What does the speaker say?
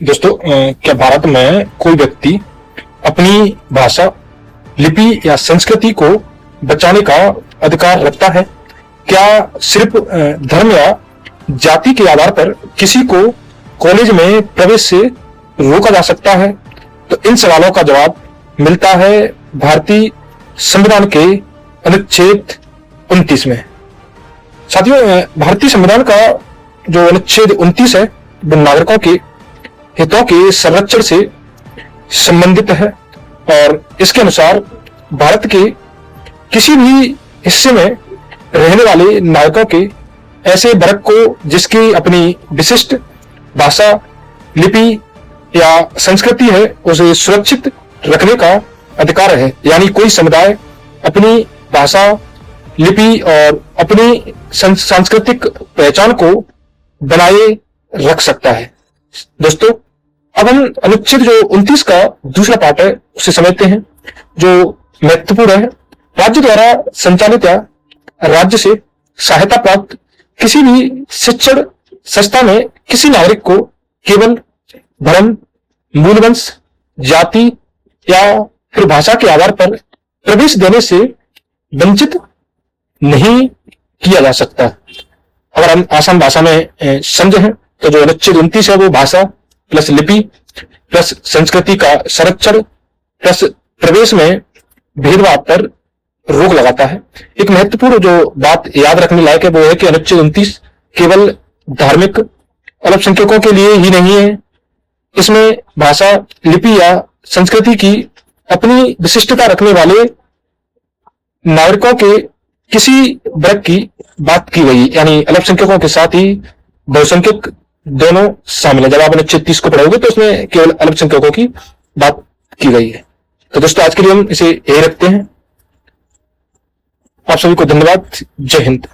दोस्तों, क्या भारत में कोई व्यक्ति अपनी भाषा, लिपि या संस्कृति को बचाने का अधिकार रखता है? क्या सिर्फ धर्म या जाति के आधार पर किसी को कॉलेज में प्रवेश से रोका जा सकता है? तो इन सवालों का जवाब मिलता है भारतीय संविधान के अनुच्छेद 29 में। साथियों, भारतीय संविधान का जो अनुच्छेद 29 है वो नागरिकों के हितों के संरक्षण से संबंधित है और इसके अनुसार भारत के किसी भी हिस्से में रहने वाले नागरिकों के ऐसे वर्ग को जिसकी अपनी विशिष्ट भाषा, लिपि या संस्कृति है उसे सुरक्षित रखने का अधिकार है। यानी कोई समुदाय अपनी भाषा, लिपि और अपनी सांस्कृतिक पहचान को बनाए रख सकता है। दोस्तों, अब हम अनुच्छेद जो 29 का दूसरा पार्ट है उसे समझते हैं, जो महत्वपूर्ण है। राज्य द्वारा संचालित या राज्य से सहायता प्राप्त किसी भी शिक्षण संस्था में किसी नागरिक को केवल धर्म, मूलवंश, जाति या फिर भाषा के आधार पर प्रवेश देने से वंचित नहीं किया जा सकता। अगर हम आसान भाषा में समझे तो जो अनुच्छेद 29 है वो भाषा प्लस लिपि प्लस संस्कृति का संरक्षण प्लस प्रवेश में भेदभाव पर रोक लगाता है। एक महत्वपूर्ण जो बात याद रखने लायक है वो है कि अनुच्छेद 29 केवल धार्मिक अल्पसंख्यकों के लिए ही नहीं है। इसमें भाषा, लिपि या संस्कृति की अपनी विशिष्टता रखने वाले नागरिकों के किसी वर्ग की बात की गई, यानी अल्पसंख्यकों के साथ ही बहुसंख्यक दोनों शामिल है। जब आप अनुच्छेद 30 को पढ़ोगे तो उसमें केवल अल्पसंख्यकों की बात की गई है। तो दोस्तों, आज के लिए हम इसे यही रखते हैं। आप सभी को धन्यवाद। जय हिंद।